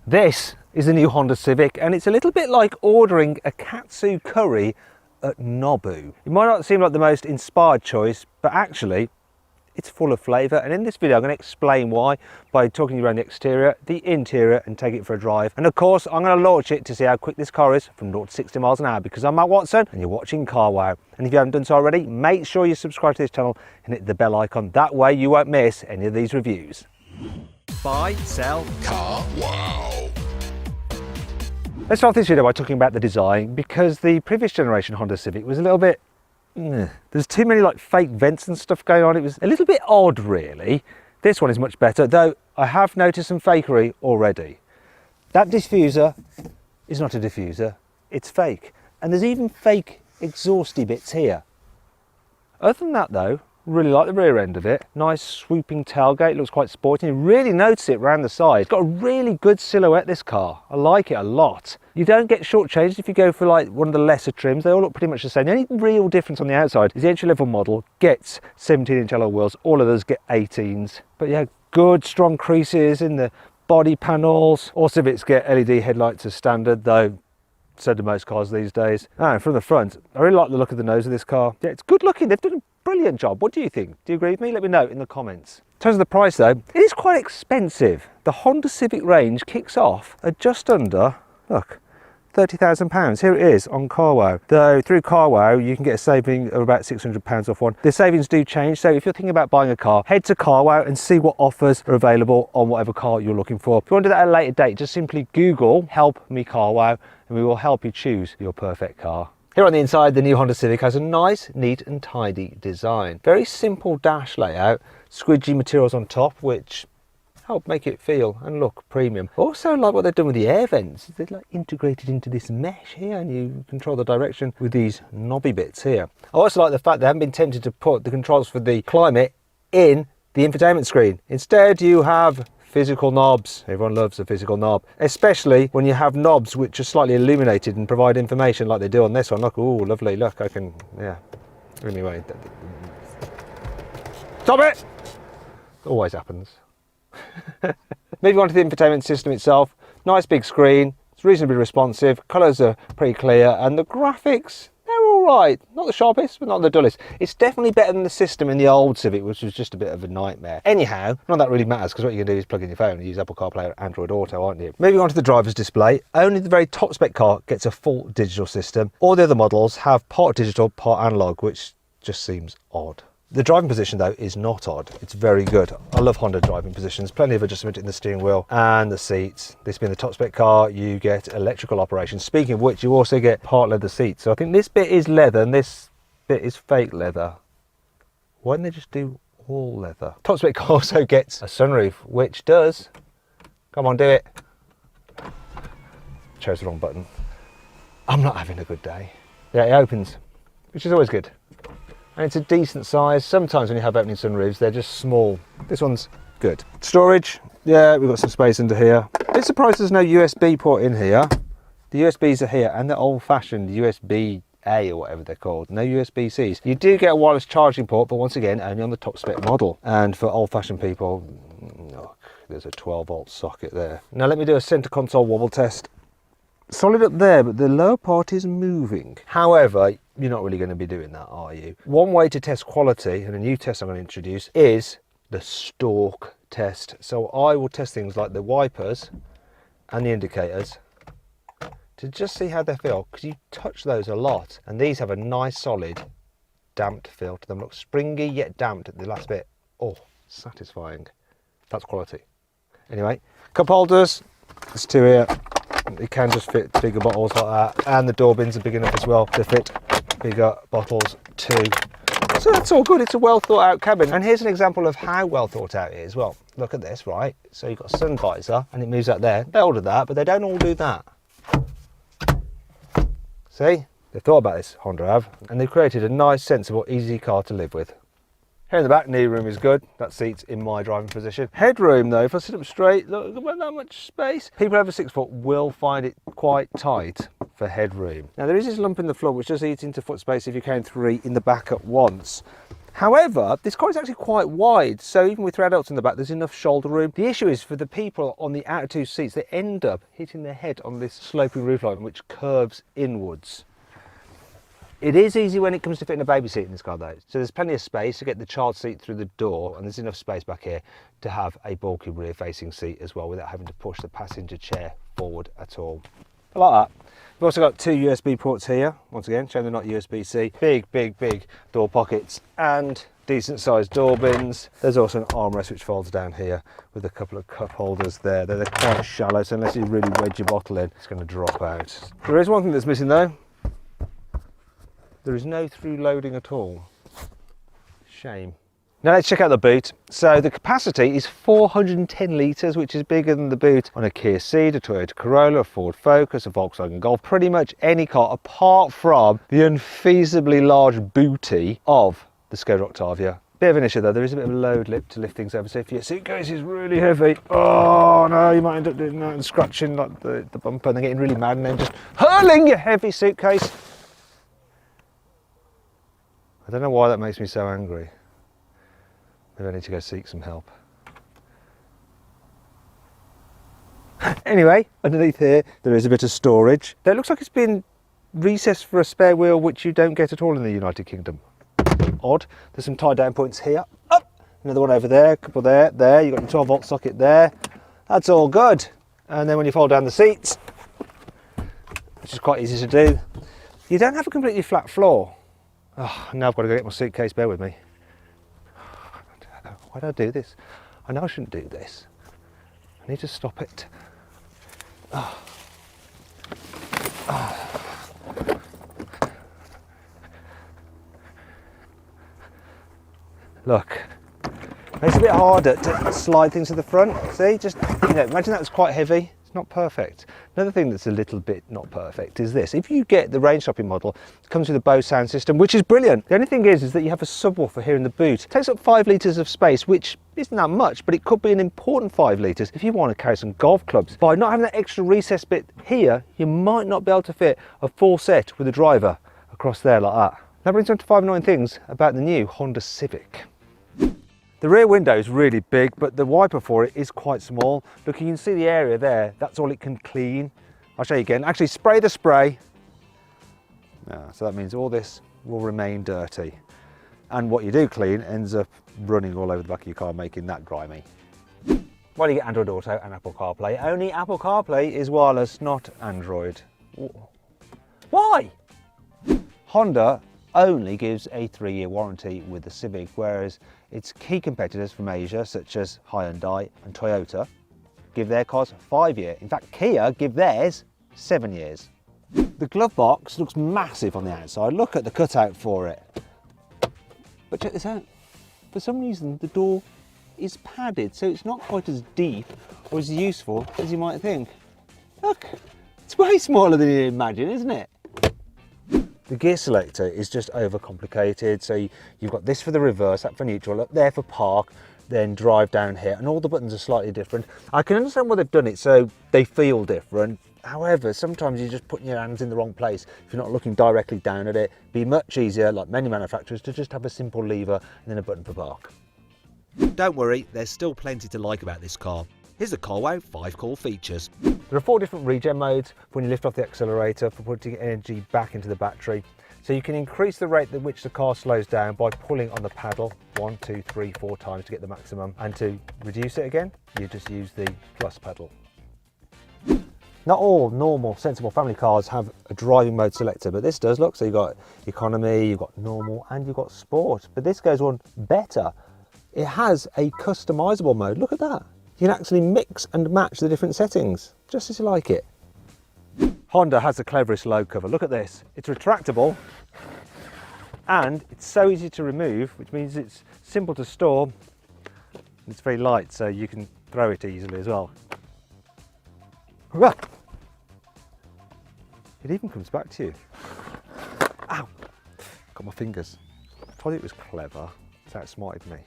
This is the new Honda Civic, and it's a little bit like ordering a katsu curry at Nobu. It might not seem like the most inspired choice, but actually it's full of flavour, and in this video I'm going to explain why by talking you around the exterior, the interior, and take it for a drive. And of course I'm going to launch it to see how quick this car is from 0 to 60 miles an hour, because I'm Matt Watson and you're watching Carwow. And if you haven't done so already, make sure you subscribe to this channel and hit the bell icon. That way you won't miss any of these reviews. Buy, sell, Carwow. Let's start this video by talking about the design, because the previous generation Honda Civic was a little bit, there's too many like fake vents and stuff going on. It was a little bit odd really. This one is much better, though I have noticed some fakery already. That diffuser is not a diffuser, it's fake. And there's even fake exhausty bits here. Other than that though, really like the rear end of it. Nice swooping tailgate, looks quite sporty. You really notice it around the side. It's got a really good silhouette, this car. I like it a lot. You don't get shortchanged if you go for like one of the lesser trims. They all look pretty much the same. The only real difference on the outside is the entry-level model gets 17-inch alloy wheels. All others get 18s. But yeah, good strong creases in the body panels. All Civics get LED headlights as standard, though so do most cars these days. And from the front, I really like the look of the nose of this car. Yeah, it's good looking. They've done a brilliant job. What do you think? Do you agree with me? Let me know in the comments. In terms of the price though, it is quite expensive. The Honda Civic range kicks off at just under, look, £30,000. Here it is on Carwow. Though through Carwow you can get a saving of about £600 off one. The savings do change, so if you're thinking about buying a car, head to Carwow and see what offers are available on whatever car you're looking for. If you want to do that at a later date, just simply Google "Help Me Carwow" and we will help you choose your perfect car. Here on the inside, the new Honda Civic has a nice, neat and tidy design. Very simple dash layout, squidgy materials on top, which help make it feel and look premium. Also like what they've done with the air vents. They're like integrated into this mesh here, and you control the direction with these knobby bits here. I also like the fact they haven't been tempted to put the controls for the climate in the infotainment screen. Instead you have physical knobs. Everyone loves a physical knob, especially when you have knobs which are slightly illuminated and provide information like they do on this one. Look, oh lovely, look, I can, yeah. Anyway, stop it! Always happens. Moving on to the infotainment system itself, nice big screen, it's reasonably responsive, colours are pretty clear, and the graphics, they're alright. Not the sharpest, but not the dullest. It's definitely better than the system in the old Civic, which was just a bit of a nightmare. Anyhow, none of that really matters, because what you can do is plug in your phone and use Apple CarPlay or Android Auto, aren't you? Moving on to the driver's display, only the very top spec car gets a full digital system. All the other models have part digital, part analog, which just seems odd. The driving position though is not odd, it's very good. I love Honda driving positions, plenty of adjustment in the steering wheel and the seats. This being the top spec car, you get electrical operation. Speaking of which, you also get part leather seats. So I think this bit is leather and this bit is fake leather. Why didn't they just do all leather? Top spec car also gets a sunroof, which does, come on do it. Chose the wrong button. I'm not having a good day. Yeah, it opens, which is always good. And it's a decent size. Sometimes when you have opening sunroofs, they're just small. This one's good. Storage, yeah, we've got some space under here. Bit surprised there's no USB port in here. The USBs are here, and they're old-fashioned USB-A or whatever they're called. No USB-Cs. You do get a wireless charging port, but once again, only on the top spec model. And for old-fashioned people, look, there's a 12-volt socket there. Now let me do a center console wobble test. Solid up there, but the lower part is moving. However, you're not really going to be doing that, are you? One way to test quality, and a new test I'm going to introduce, is the stalk test. So I will test things like the wipers and the indicators to just see how they feel, because you touch those a lot, and these have a nice solid damped feel to them. Look springy yet damped at the last bit. Oh, satisfying. That's quality. Anyway, cup holders, there's two here. It can just fit bigger bottles like that, and the door bins are big enough as well to fit bigger bottles too. So that's all good. It's a well thought out cabin, and here's an example of how well thought out it is. Well, look at this, right? So you've got a sun visor and it moves out there. They all do that, but they don't all do that. See, they've thought about this, Honda have, and they've created a nice, sensible, easy car to live with. Here in the back, knee room is good. That seat's in my driving position. Headroom though, if I sit up straight, look, there's not that much space. People over 6 foot will find it quite tight for headroom. Now there is this lump in the floor which does eat into foot space if you count 3 in the back at once. However, this car is actually quite wide, so even with 3 adults in the back, there's enough shoulder room. The issue is for the people on the outer 2 seats, they end up hitting their head on this sloping roofline, which curves inwards. It is easy when it comes to fitting a baby seat in this car though. So there's plenty of space to get the child seat through the door, and there's enough space back here to have a bulky rear facing seat as well without having to push the passenger chair forward at all. I like that. We've also got 2 USB ports here, once again, showing they're not USB-C. Big door pockets and decent sized door bins. There's also an armrest which folds down here with a couple of cup holders there. They're quite shallow, so unless you really wedge your bottle in, it's going to drop out. There is one thing that's missing though. There is no through loading at all. Shame. Now let's check out the boot. So the capacity is 410 litres, which is bigger than the boot on a Kia Ceed, a Toyota Corolla, a Ford Focus, a Volkswagen Golf, pretty much any car apart from the unfeasibly large booty of the Skoda Octavia. Bit of an issue though, there is a bit of a load lip to lift things over, so if your suitcase is really heavy, oh no, you might end up doing that and scratching like the bumper and then getting really mad and then just hurling your heavy suitcase. I don't know why that makes me so angry. Maybe I need to go seek some help. Anyway, underneath here, there is a bit of storage. That looks like it's been recessed for a spare wheel, which you don't get at all in the United Kingdom. Odd. There's some tie down points here. Up! Another one over there, a couple there, there. You've got your 12 volt socket there. That's all good. And then when you fold down the seats, which is quite easy to do, you don't have a completely flat floor. Oh, now I've got to go get my suitcase, bear with me. Why did I do this? I know I shouldn't do this. I need to stop it. Oh. Oh. Look, it's a bit harder to slide things to the front. See, just, you know, imagine that was quite heavy. It's not perfect. Another thing that's a little bit not perfect is this. If you get the range shopping model, it comes with a Bose sound system, which is brilliant. The only thing is that you have a subwoofer here in the boot. It takes up 5 litres of space, which isn't that much, but it could be an important 5 litres if you want to carry some golf clubs. By not having that extra recess bit here, you might not be able to fit a full set with a driver across there like that. That brings on to 5 annoying things about the new Honda Civic. The rear window is really big, but the wiper for it is quite small. Look, you can see the area there. That's all it can clean. I'll show you again. Actually, spray the spray. So that means all this will remain dirty. And what you do clean ends up running all over the back of your car, making that grimy. Well, you get Android Auto and Apple CarPlay. Only Apple CarPlay is wireless, not Android. Why? Honda only gives a 3-year warranty with the Civic, whereas its key competitors from Asia, such as Hyundai and Toyota, give their cars 5-year. In fact, Kia give theirs 7 years. The glove box looks massive on the outside. Look at the cutout for it. But check this out. For some reason, the door is padded, so it's not quite as deep or as useful as you might think. Look, it's way smaller than you imagine, isn't it? The gear selector is just overcomplicated. So you've got this for the reverse, that for neutral, up there for park, then drive down here, and all the buttons are slightly different. I can understand why they've done it so they feel different. However, sometimes you're just putting your hands in the wrong place. If you're not looking directly down at it, it'd be much easier, like many manufacturers, to just have a simple lever and then a button for park. Don't worry, there's still plenty to like about this car. Here's the carwow 5 core features. There are 4 different regen modes when you lift off the accelerator for putting energy back into the battery. So you can increase the rate at which the car slows down by pulling on the paddle 1, 2, 3, 4 times to get the maximum. And to reduce it again, you just use the plus pedal. Not all normal, sensible family cars have a driving mode selector, but this does. Look, so you've got economy, you've got normal, and you've got sport. But this goes one better. It has a customizable mode. Look at that. You can actually mix and match the different settings, just as you like it. Honda has the cleverest load cover. Look at this. It's retractable and it's so easy to remove, which means it's simple to store. It's very light, so you can throw it easily as well. It even comes back to you. Ow! Got my fingers. I told you it was clever. It's outsmarted me.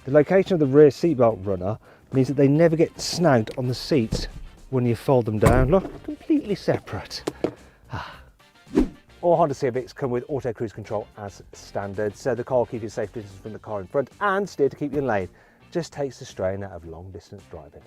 The location of the rear seatbelt runner means that they never get snagged on the seats when you fold them down. Look, completely separate. All Honda Civics come with auto cruise control as standard, so the car will keep you safe distance from the car in front and steer to keep you in lane. Just takes the strain out of long distance driving.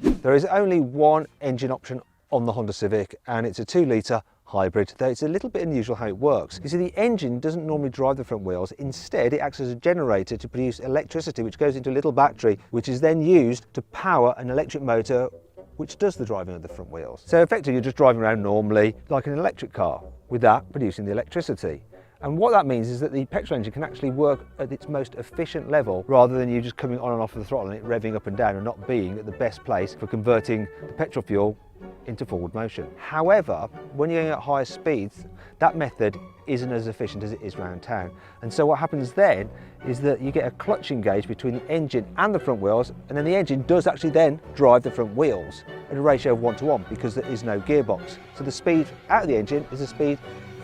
There is only one engine option on the Honda Civic, and it's a 2-litre hybrid, though it's a little bit unusual how it works. You see, the engine doesn't normally drive the front wheels. Instead, it acts as a generator to produce electricity, which goes into a little battery, which is then used to power an electric motor which does the driving of the front wheels. So effectively, you're just driving around normally like an electric car, with that producing the electricity. And what that means is that the petrol engine can actually work at its most efficient level, rather than you just coming on and off of the throttle and it revving up and down and not being at the best place for converting the petrol fuel into forward motion. However, when you're going at higher speeds, that method isn't as efficient as it is around town. And so what happens then is that you get a clutch engage between the engine and the front wheels, and then the engine does actually then drive the front wheels at a ratio of 1:1 because there is no gearbox. So the speed out of the engine is the speed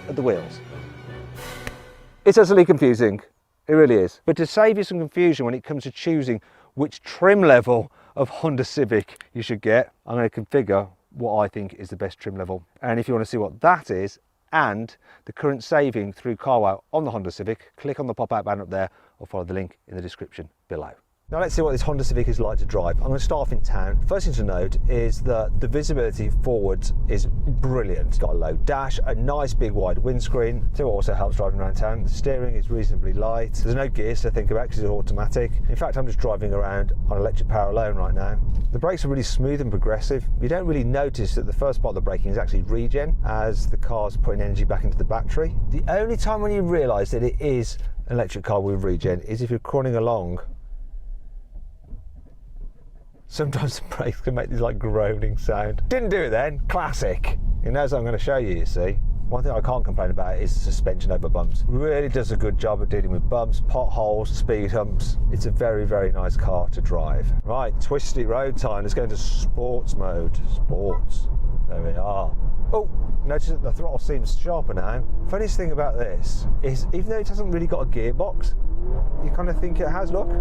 of the wheels. It's utterly confusing, it really is. But to save you some confusion when it comes to choosing which trim level of Honda Civic you should get, I'm going to configure what I think is the best trim level. And if you want to see what that is, and the current saving through carwow on the Honda Civic, click on the pop-out banner up there or follow the link in the description below. Now let's see what this Honda Civic is like to drive. I'm going to start off in town. First thing to note is that the visibility forwards is brilliant. It's got a low dash, a nice big wide windscreen, so it also helps driving around town. The steering is reasonably light. There's no gears to think about because it's automatic. In fact, I'm just driving around on electric power alone right now. The brakes are really smooth and progressive. You don't really notice that the first part of the braking is actually regen, as the car's putting energy back into the battery. The only time when you realise that it is an electric car with regen is if you're crawling along. Sometimes the brakes can make this like groaning sound. Didn't do it then, classic. You know, as I'm going to show you see. One thing I can't complain about is the suspension over bumps. Really does a good job of dealing with bumps, potholes, speed humps. It's a very, very nice car to drive. Right, twisty road time. Let's go into sports mode. Sports. There we are. Oh, notice that the throttle seems sharper now. Funniest thing about this is, even though it hasn't really got a gearbox, you kind of think it has, look.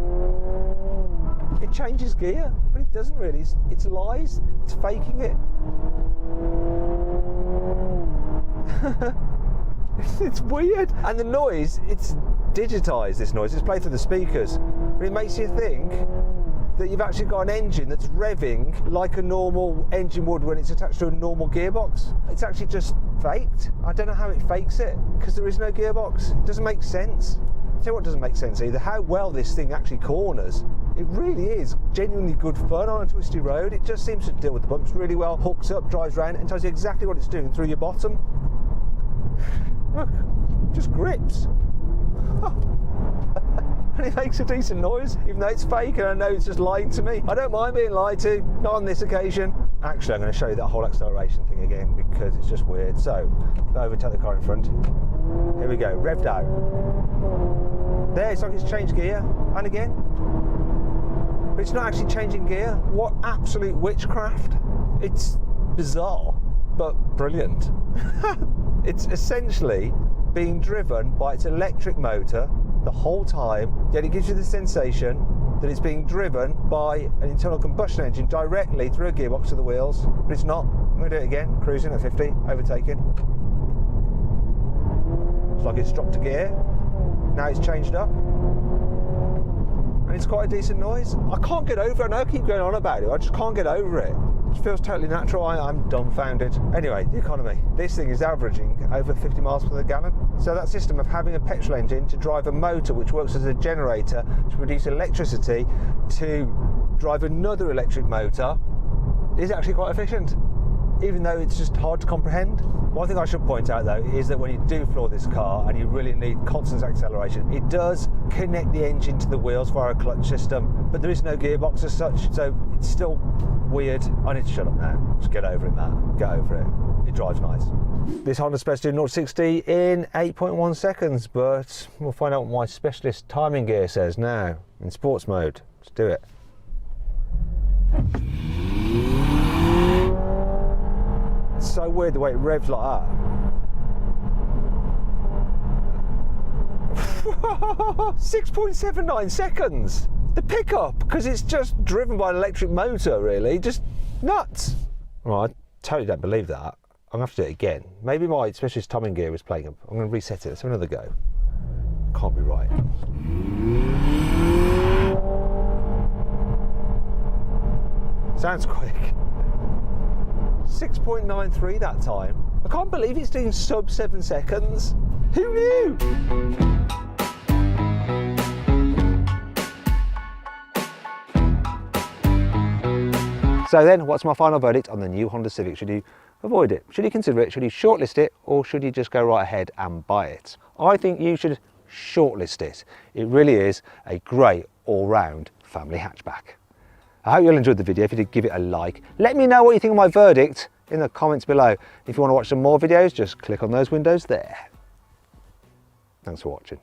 It changes gear, but it doesn't really. It's lies. It's faking it. It's weird. And the noise, it's digitized, this noise. It's played through the speakers. But it makes you think that you've actually got an engine that's revving like a normal engine would when it's attached to a normal gearbox. It's actually just faked. I don't know how it fakes it, because there is no gearbox. It doesn't make sense. I'll tell you what doesn't make sense either, how well this thing actually corners. It really is genuinely good fun on a twisty road. It just seems to deal with the bumps really well, hooks up, drives around and tells you exactly what it's doing through your bottom. Look, just grips. And it makes a decent noise, even though it's fake and I know it's just lying to me. I don't mind being lied to, not on this occasion. Actually, I'm going to show you that whole acceleration thing again because it's just weird. So, go over, take the car in front. Here we go, revved out. There, it's like it's changed gear, and again. But it's not actually changing gear. What absolute witchcraft. It's bizarre, but brilliant. It's essentially being driven by its electric motor the whole time, yet it gives you the sensation that it's being driven by an internal combustion engine directly through a gearbox to the wheels, but it's not. I'm going to do it again, cruising at 50, overtaking. It's like it's dropped a gear, now it's changed up. And it's quite a decent noise. I can't get over it. I know I keep going on about it. I just can't get over it. It feels totally natural. I'm dumbfounded. Anyway, the economy. This thing is averaging over 50 miles per gallon. So that system of having a petrol engine to drive a motor which works as a generator to produce electricity to drive another electric motor is actually quite efficient, even though it's just hard to comprehend. One thing I should point out though is that when you do floor this car and you really need constant acceleration, it does connect the engine to the wheels via a clutch system, but there is no gearbox as such, so it's still weird. I need to shut up now. Just get over it, Matt. Get over it. It drives nice. This Honda's supposed to do 0 to 60 in 8.1 seconds, but we'll find out what my specialist timing gear says now in sports mode. Let's do it. It's so weird the way it revs like that. 6.79 seconds. The pickup, because it's just driven by an electric motor, really, just nuts. Well, I totally don't believe that. I'm going to have to do it again. Maybe my specialist timing gear was playing up. I'm going to reset it. Let's have another go. Can't be right. Sounds quick. 6.93 that time. I can't believe it's doing sub 7 seconds. Who knew? So then, what's my final verdict on the new Honda Civic? Should you avoid it? Should you consider it? Should you shortlist it? Or should you just go right ahead and buy it? I think you should shortlist it. It really is a great all-round family hatchback. I hope you all enjoyed the video. If you did, give it a like. Let me know what you think of my verdict in the comments below. If you want to watch some more videos, just click on those windows there. Thanks for watching.